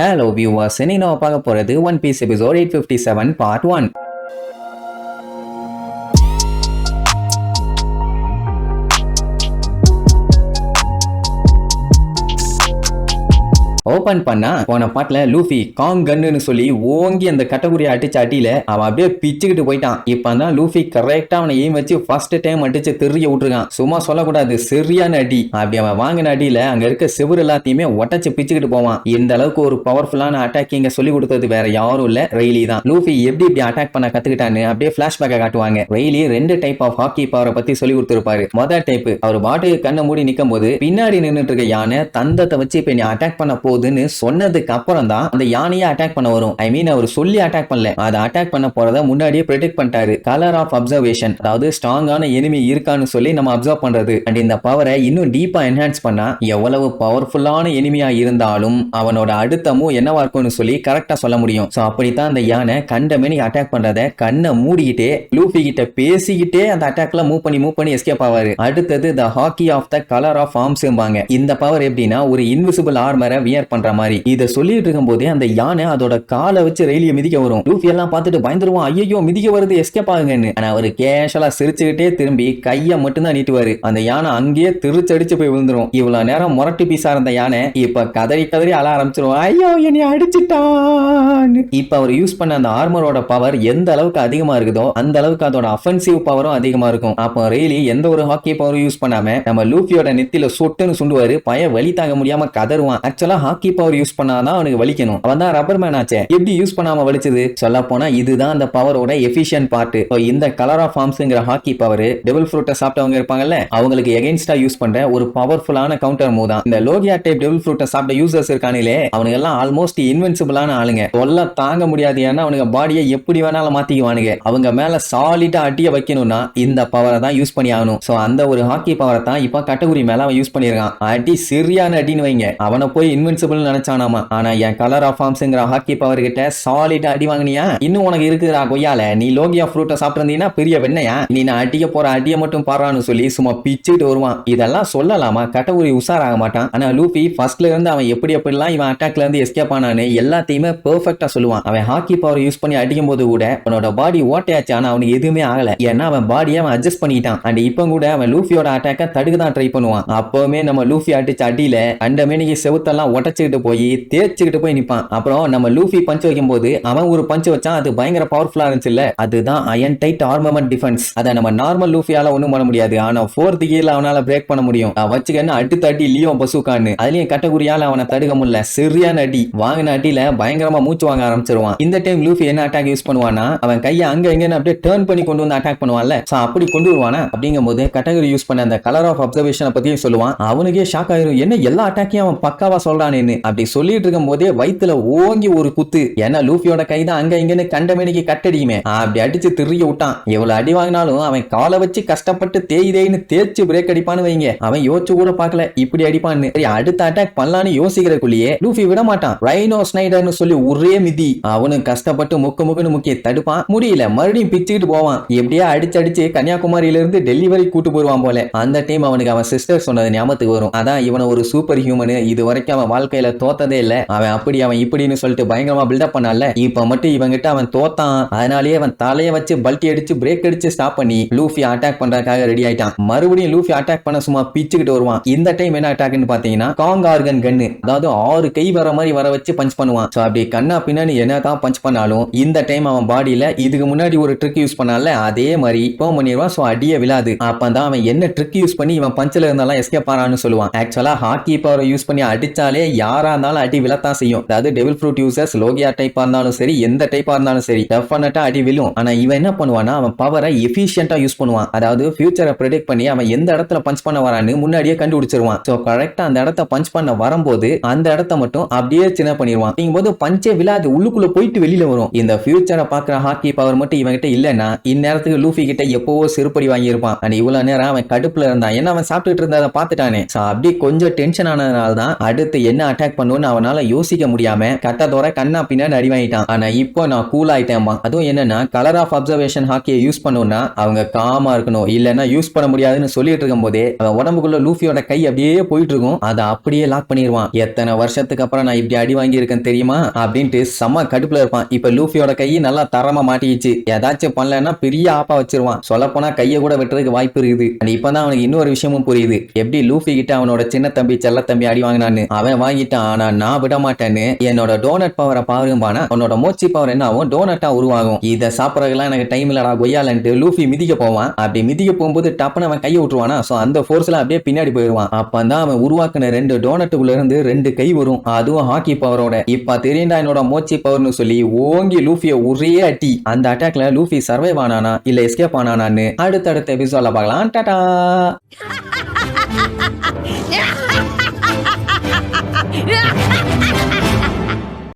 Hello viewers, இன்னைக்கு நம்ம பார்க்க போறது One Piece episode 857 part 1. Open பண்ணா போன பாட்டுல லூஃபி காங் கன்னு சொல்லி ஓங்கி அந்த கட்டகுரி அடிச்ச அடியில அவன் அப்படியே பிச்சுக்கிட்டு போயிட்டான். இப்ப தான் லூஃபி கரெக்டா அவனை எய்ம் வச்சு ஃபர்ஸ்ட் டைம் அடிச்சு தெரிய விட்டுருக்கான். சும்மா சொல்லக்கூடாது, சரியான அடி. அப்படி அவன் வாங்கின அடியில அங்க இருக்க செவுரு எல்லாத்தையுமே ஒட்டச்சு பிச்சுக்கிட்டு போவான். இந்த அளவுக்கு ஒரு பவர்ஃபுல்லான அட்டாக்கிங்க சொல்லி கொடுத்தது வேற யாரும் இல்ல, ரெய்லி தான். லூஃபி எப்படி இப்படி அட்டாக் பண்ண கத்துக்கிட்டான்னு அப்படியே பிளாஷ்பேக்கை காட்டுவாங்க. ரெய்லி ரெண்டு டைப் ஆஃப் ஹாக்கி பவரை பத்தி சொல்லி கொடுத்திருப்பாரு. முதல் டைப், அவர் பாட்டுக்கு கண்ணை மூடி நிக்கும் போது பின்னாடி நின்றுட்டு இருக்க யானை தந்தத்தை வச்சு இப்ப நீ அட்டாக் பண்ண போகுதுன்னு சொன்னதுக்கு அப்புறம் தான் அந்த யானையை அட்டாக் பண்ண வரும். ஐ மீன் அவர் சொல்லி அட்டாக் பண்ணல, அதை அட்டாக் பண்ண போறத முன்னாடியே ப்ரெடிக்ட் பண்ணிட்டாரு. கலர் ஆஃப் அப்சர்வேஷன், அதாவது ஸ்ட்ராங்கான எனிமி இருக்கான்னு சொல்லி நம்ம அப்சர்வ் பண்றது. அண்ட் இந்த பவரை இன்னும் டீப்பா என்ஹான்ஸ் பண்ணா எவ்வளவு பவர்ஃபுல்லான எனிமியா இருந்தாலும் அவனோட அடுத்த மூவ் என்னவா இருக்கும்னு சொல்லி கரெக்டா சொல்ல முடியும். சோ அப்படித்தான் அந்த யானை கண்டமேனி அட்டாக் பண்றத கண்ணை மூடிக்கிட்டே லூஃபி கிட்ட பேசிக்கிட்டே அந்த அட்டாக்ல மூவ் பண்ணி எஸ்கேப் ஆவாரு. அடுத்தது த ஹாக்கி of the colour of arms பாங்க. இந்த பவர் எப்படின்னா ஒரு இன்விசிபிள் ஆர்மரை வியர் பண்ற மாதிரி. இத சொல்லிட்டு இருக்கும் போதே அந்த யானை அதோட காலை வச்சு ரெயிலிய மிதிக்க வரும். லூஃபி எல்லாம் பார்த்துட்டு பயந்துருவான், ஐயோ மிதிக்க வருது, எஸ்கேப் ஆகுங்கன்னு. ஆனா அவர் கேஷுவலா சிரிச்சுக்கிட்டே திரும்பி கைய மட்டும் தான் நீட்டுவாரு. அந்த யானை அங்கேயே திருச்சடிச்சு போய் விழுந்துரும். இவ்வளவு நேரம் முரட்டு பீசா இருந்த யானை இப்ப கதறி கதறி அழ ஆரம்பிச்சிரும், ஐயோ என்னை அடிச்சிட்டான். இப்ப அவர் யூஸ் பண்ண அந்த ஆர்மரோட பவர் எந்த அளவுக்கு அதிகமா இருக்குதோ அந்த அளவுக்கு அதோட அஃபென்சிவ் பவரும் அதிகமா இருக்கும். அப்போ ரெயிலி எந்த ஒரு ஹாக்கி பவரும் யூஸ் பண்ணாம நம்ம லூஃபியோட நெத்தில சொட்டுன்னு சுண்டுவாரு. பய வலி தாங்க முடியாம கதறுவான். ஆக்சுவலா ஹாக்கி பவர் யூஸ் பண்ணாதான் அவனுக்கு வலிக்கணும். அவன் தான் ரப்பர் மேன் ஆச்சே, எப்படி யூஸ் பண்ணாம வலிச்சது? சொல்ல போனா இதுதான் அந்த பவரோட எஃபிஷியன்ட் பார்ட். இந்த கலர் ஆஃப் ஆர்ம்ஸ்ங்கிற ஹாக்கி பவர் டெவில் ஃப்ரூட்டை சாப்பிட்டவங்க இருப்பாங்கல்ல, அவங்களுக்கு எகைன்ஸ்டா யூஸ் பண்ற ஒரு பவர்ஃபுல்லான கவுண்டர் மூவ் தான். இந்த லோகியா டைப் டெவில் ஃப்ரூட்டை சாப்பிட்ட யூசர்ஸ் இருக்கானே, அவனுங்க எல்லாம் ஆல்மோஸ்ட் இன்வென்சிபிளான ஆளுங்க. தொல்ல தாங்க முடியாது, ஏன்னா அவனுங்க பாடியை எப்படி வேணாலும் மாத்திக்குவானுங்க. அவங்க மேல சாலிடா அடிய வைக்கணும்னா இந்த பவரை தான் யூஸ் பண்ணி ஆகணும். சோ அந்த ஒரு ஹாக்கி பவரை தான் இப்ப கட்டகுரி மேல அவன் யூஸ் பண்ணிருக்கான். அடி சரியான அடின்னு வைங்க, அவனை போய் இன்வென்சிபிள் நினைச்சானாமா. ஆனா என் கலர் ஆஃப் ஆர்ம்ஸ்ங்கிற ஹாக்கி பவர் கிட்ட சாலிடா அடி வாங்கினியா, இன்னும் உனக்கு இருக்குறா கொய்யால, நீ லோகியா ஃப்ரூட்டை சாப்பிட்டிருந்தீங்கன்னா பெரிய வெண்ணையா, நீ நான் அடிக்க போற அடியை மட்டும் பாறான்னு சொல்லி சும்மா பிச்சுட்டு வருவான். இதெல்லாம் சொல்லலாமா, கட்டகுரி உஷாராக மாட்டான். ஆனா லூஃபி ஃபர்ஸ்ட்ல இருந்து அவன் எப்படிலாம் இவன் அட்டாக்ல இருந்து எஸ்கேப் ஆனான்னு எல்லாத்தையுமே பெர்ஃபெக்ட்டா சொல்லுவான். அவன் ஹாக்கி பவர் யூஸ் பண்ணி அடிக்கும் போது கூட அவனோட பாடி ஓட்டையாச்சு, ஆனா அவனுக்கு எதுவுமே ஆகல. ஏன்னா அவன் பாடியை அவன் அட்ஜஸ்ட் பண்ணிட்டான். அண்ட் இப்ப கூட அவன் லூஃபியோட அட்டாக்க தடுக்க தான் ட்ரை பண்ணுவான். அப்பவுமே நம்ம லூஃபி அடிச்ச அடியில அந்த மேனிக்கு செவுத்தெல்லாம் உடச்சுக்கிட்டு போய் தேய்ச்சிக்கிட்டு போய் நிப்பான். அப்புறம் நம்ம லூஃபி பஞ்ச் வைக்கும் போது அவன் ஒரு பஞ்ச் வச்சான், அது பயங்கர பவர்ஃபுல்லா இருந்துச்சுல்ல, அதுதான் அயன் டைட் ஆர்மமெண்ட் டிஃபென்ஸ். அதை நம்ம நார்மல் லூஃபியால ஒண்ணும் பண்ண முடியாது, ஆனா ஃபோர்த் கியர்ல அவனால பிரேக் பண்ண முடியும். வச்சுக்கன்னு அடுத்த அடி லியோ பசூக்கான்னு அதுலயும் கட்டகுரியால அவனை தடுக்க முடியல. சரியான அடி வாங்கின அடியில பயங்கரமா மூச்சு வாங்க ஆரம்பிச்சிருவான். இந்த டைம் லூஃபி என்ன அட்டாக் யூஸ் பண்ணுவானா, அவன் கையை அங்க எங்கன்னு அப்படியே டர்ன் பண்ணி கொண்டு வந்து அட்டாக் பண்ணுவான்ல, அப்படி கொண்டு வருவானா. அப்படிங்கும் போது கட்டகுரி யூஸ் பண்ண அந்த கலர் ஆஃப் அப்சர்வேஷனை பத்தியும் சொல்லுவான். அவனுக்கே ஷாக் ஆயிரும், என்ன எல்லா அட்டாக்கையும் அவன் பக்காவா சொல்றானேன்னு. அப்படி சொல்லிட்டு இருக்கும் போதே வயித்துல ஓங்கி ஒரு குத்து. ஏன்னா லூஃபியோட கைதான் அங்க இங்கன்னு கண்டமேனிக்கு கட்டடிக்குமே, அப்படி அடிச்சு திரிய விட்டான். எவ்வளவு அடி வாங்கினாலும் அவன் காலை வச்சு கஷ்டப்பட்டு தேய்தேன்னு தேய்ச்சு பிரேக் அடிப்பான்னு வைங்க, அவன் யோசிச்சு கூட பார்க்கல இப்படி அடிப்பான்னு. சரி அடுத்த அட்டாக் பண்ணலான்னு யோசிக்கிறக்குள்ளேயே லூஃபி விட மாட்டான். ரைனோ ஸ்னைடர்னு சொல்லி ஒரே மிதி. அவனு கஷ்டப்பட்டு முக்குன்னு முக்கிய தடுப்பான், முடியல, மறுபடியும் பிச்சுக்கிட்டு போவான். எப்படியா அடிச்சு கன்னியாகுமரியில இருந்து டெல்லி வரை கூட்டு போடுவான் போல. அந்த டைம் அவனுக்கு அவன் சிஸ்டர் சொன்னது ஞாபகத்துக்கு வரும். அதான் இவனை ஒரு சூப்பர் ஹியூமனு இது வரைக்கும் அவன் வாழ்க்கையில தோத்ததே இல்ல, அவன் அப்படி அவன் இப்படின்னு சொல்லிட்டு பயங்கரமா பில்டப் பண்ணால, இப்ப மட்டும் இவங்கிட்ட அவன் தோத்தான். அதனாலேயே அவன் தலையை வச்சு பல்ட்டி அடிச்சு பிரேக் அடிச்சு ஸ்டாப் பண்ணி லூஃபி அட்டாக் பண்றதுக்காக ரெடி ஆயிட்டான். மறுபடியும் லூஃபி அட்டாக் பண்ண சும்மா பிச்சுக்கிட்டு வருவான். இந்த டைம் என்ன அட்டாக்னு பாத்தீங்கன்னா காங் ஆர்கன் கன்னு, அதாவது 6 கை வர மாதிரி வர வச்சு பஞ்ச் பண்ணுவான். சோ அப்படி கண்ணா பின்னாடி என்னதான் பஞ்ச் பண்ணாலும் இந்த டைம் அவன் பாடியில இதுக்கு முன்னாடி ஒரு ட்ரிக் யூஸ் பண்ணால அதே மாதிரி இப்போ பண்ணிடுவான். சோ அடியே விழாது. அப்பதான் அவன் என்ன ட்ரிக் யூஸ் பண்ணி இவன் பஞ்சில இருந்தாலும் எஸ்கேப் ஆறான்னு சொல்லுவான். ஆக்சுவலா ஹாக்கி பவரை யூஸ் பண்ணி அடிச்சாலே யாரா இருந்தாலும் அடி விழத்தான் செய்யும். அதாவது டெவில் ஃப்ரூட் யூசர்ஸ் லோகியா டைப்பா இருந்தாலும் சரி எந்த டைப்பா இருந்தாலும் சரி டெஃபினட்டா அடி விழும். ஆனா இவன் என்ன பண்ணுவானா, அவன் பவரை எஃபிஷியன்ட்டா யூஸ் பண்ணுவான். அதாவது ஃபியூச்சரை ப்ரெடிக்ட் பண்ணி அவன் எந்த இடத்துல பஞ்ச் பண்ண வரான்னு முன்னாடியே கண்டுபிடிச்சிருவான். சோ கரெக்டா அந்த இடத்த பஞ்ச் பண்ண வரும்போது அந்த இடத்த மட்டும் அப்படியே சின்ன பண்ணிடுவான். அப்படிங்கும்போது பஞ்சே விழாது, உள்ளுக்குள்ள போயிட்டு வெளியில வரும். இந்த ஃபியூச்சரை பாக்குற ஹாக்கி பவர் மட்டும் இவன் கிட்ட இல்லன்னா இந்நேரத்துக்கு லூஃபி கிட்ட எப்பவோ செருப்படி வாங்கி இருப்பான். அண்ட் இவ்வளவு நேரம் அவன் கடுப்புல இருந்தான், ஏன்னா அவன் சாப்பிட்டுட்டு இருந்ததை பார்த்துட்டானே. சோ அப்படி கொஞ்சம் டென்ஷன் ஆனதுனால தான் அடுத்து என்ன தான் அட்டாக் பண்ணுன்னு அவனால யோசிக்க முடியாம கட்டத்தோட கண்ணா பின்னாடி அடி வாங்கிட்டான். ஆனா இப்போ நான் கூல் ஆயிட்டேன்பா. அதுவும் என்னன்னா கலர் ஆஃப் அப்சர்வேஷன் ஹாக்கியை யூஸ் பண்ணணும்னா அவங்க காமா இருக்கணும், இல்லன்னா யூஸ் பண்ண முடியாதுன்னு சொல்லிட்டு இருக்கும் போதே அவன் உடம்புக்குள்ள லூஃபியோட கை அப்படியே போயிட்டு இருக்கும். அதை அப்படியே லாக் பண்ணிடுவான். எத்தனை வருஷத்துக்கு அப்புறம் நான் இப்படி அடி வாங்கி இருக்கேன் தெரியுமா அப்படின்ட்டு செம்ம கடுப்புல இருப்பான். இப்ப லூஃபியோட கை நல்லா தரமா மாட்டிச்சு. ஏதாச்சும் பண்ணலன்னா பெரிய ஆப்பா வச்சிருவான். சொல்ல போனா கையை கூட வெட்டுறதுக்கு வாய்ப்பு இருக்குது. இப்பதான் அவனுக்கு இன்னொரு விஷயமும் புரியுது, எப்படி லூஃபி கிட்ட அவனோட சின்ன தம்பி செல்ல தம்பி அடி வாங்கினான்னு. அவன் வாங்கிட்டான், ஆனா நான் விட மாட்டேன்னு. என்னோட டோனட் பவரை பாருங்கப்பானா அவனோட மோச்சி பவர் என்ன ஆகும், டோனட்டா உருவாகும். இதை சாப்பிடறதுலாம் எனக்கு டைம் இல்லடா கொய்யாலன்ட்டு லூஃபி மிதிக்க போவான். அப்படி மிதிக்க போகும்போது டப்புன்னு அவன் கையை விட்டுருவானா. சோ அந்த போர்ஸ்ல அப்படியே பின்னாடி போயிடுவான். அப்பதான் அவன் உருவாக்குன 2 டோனட்டுக்குள்ள இருந்து 2 கை வரும், அதுவும் ஹாக்கி பவரோட. இப்ப தெரியுண்டா என்னோட மோச்சி பவர்னு சொல்லி ஓங்கி லூஃபிய ஒரே அட்டி. அந்த அட்டாக்ல லூஃபி சர்வைவ் ஆனானா இல்ல எஸ்கேப் ஆனானான்னு அடுத்தடுத்த எபிசோட்ல பார்க்கலாம். டாடா.